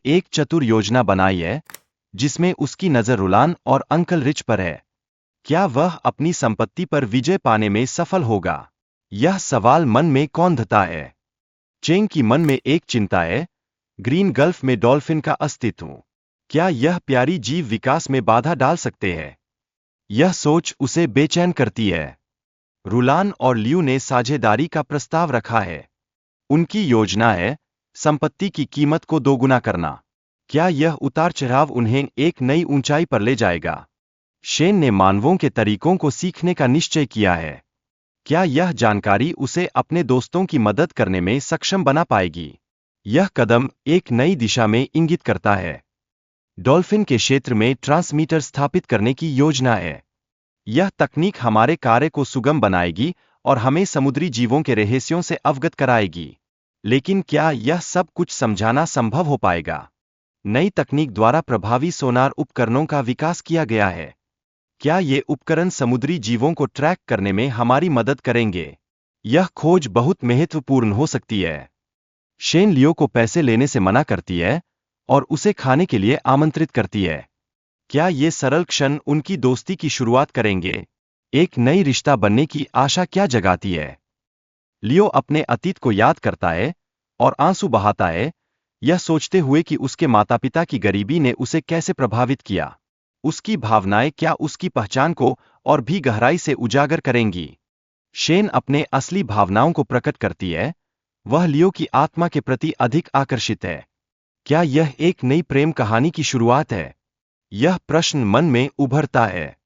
एक चतुर योजना बनाई है, जिसमें उसकी नजर रुलान और अंकल रिच पर है। क्या वह अपनी संपत्ति पर विजय पाने में सफल होगा? यह सवाल मन में कौंधता है। चेंग की मन में एक चिंता है, ग्रीन गल्फ में डॉल्फिन का अस्तित्व। क्या यह प्यारी जीव विकास में बाधा डाल सकते हैं? यह सोच उसे बेचैन करती है। रुलान और लियू ने साझेदारी का प्रस्ताव रखा है। उनकी योजना है संपत्ति की कीमत को दोगुना करना। क्या यह उतार चढ़ाव उन्हें एक नई ऊंचाई पर ले जाएगा? शेन ने मानवों के तरीकों को सीखने का निश्चय किया है। क्या यह जानकारी उसे अपने दोस्तों की मदद करने में सक्षम बना पाएगी? यह कदम एक नई दिशा में इंगित करता है। डॉल्फिन के क्षेत्र में ट्रांसमीटर स्थापित करने की योजना है। यह तकनीक हमारे कार्य को सुगम बनाएगी और हमें समुद्री जीवों के रहस्यों से अवगत कराएगी। लेकिन क्या यह सब कुछ समझाना संभव हो पाएगा? नई तकनीक द्वारा प्रभावी सोनार उपकरणों का विकास किया गया है। क्या ये उपकरण समुद्री जीवों को ट्रैक करने में हमारी मदद करेंगे? यह खोज बहुत महत्वपूर्ण हो सकती है। शेन लियो को पैसे लेने से मना करती है और उसे खाने के लिए आमंत्रित करती है। क्या ये सरल क्षण उनकी दोस्ती की शुरुआत करेंगे? एक नई रिश्ता बनने की आशा क्या जगाती है? लियो अपने अतीत को याद करता है और आंसू बहाता है, यह सोचते हुए कि उसके माता-पिता की गरीबी ने उसे कैसे प्रभावित किया। उसकी भावनाएं क्या उसकी पहचान को और भी गहराई से उजागर करेंगी? शेन अपने असली भावनाओं को प्रकट करती है। वह लियो की आत्मा के प्रति अधिक आकर्षित है। क्या यह एक नई प्रेम कहानी की शुरुआत है? यह प्रश्न मन में उभरता है।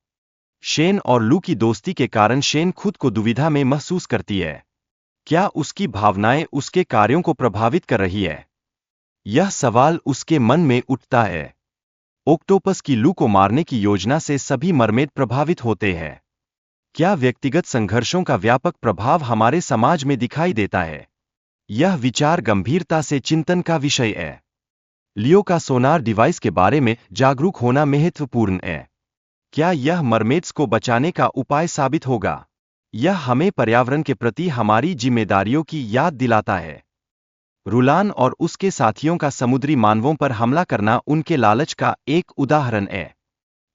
शेन और लू की दोस्ती के कारण शेन खुद को दुविधा में महसूस करती है। क्या उसकी भावनाएं उसके कार्यों को प्रभावित कर रही है? यह सवाल उसके मन में उठता है। ऑक्टोपस की लू को मारने की योजना से सभी मरमेड प्रभावित होते हैं। क्या व्यक्तिगत संघर्षों का व्यापक प्रभाव हमारे समाज में दिखाई देता है? यह विचार गंभीरता से चिंतन का विषय है। लियो का सोनार डिवाइस के बारे में जागरूक होना महत्वपूर्ण है। क्या यह मरमेड्स को बचाने का उपाय साबित होगा? यह हमें पर्यावरण के प्रति हमारी जिम्मेदारियों की याद दिलाता है। रुलान और उसके साथियों का समुद्री मानवों पर हमला करना उनके लालच का एक उदाहरण है।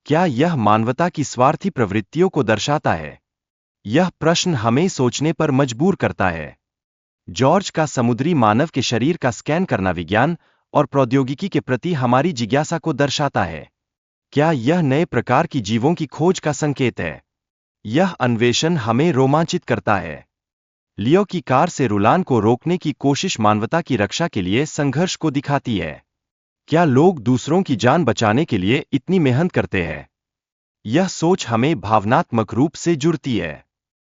क्या यह मानवता की स्वार्थी प्रवृत्तियों को दर्शाता है? यह प्रश्न हमें सोचने पर मजबूर करता है। जॉर्ज का समुद्री मानव के शरीर का स्कैन करना विज्ञान और प्रौद्योगिकी के प्रति हमारी जिज्ञासा को दर्शाता है। क्या यह नए प्रकार की जीवों की खोज का संकेत है? यह अन्वेषण हमें रोमांचित करता है। लियो की कार से रुलान को रोकने की कोशिश मानवता की रक्षा के लिए संघर्ष को दिखाती है। क्या लोग दूसरों की जान बचाने के लिए इतनी मेहनत करते हैं? यह सोच हमें भावनात्मक रूप से जुड़ती है।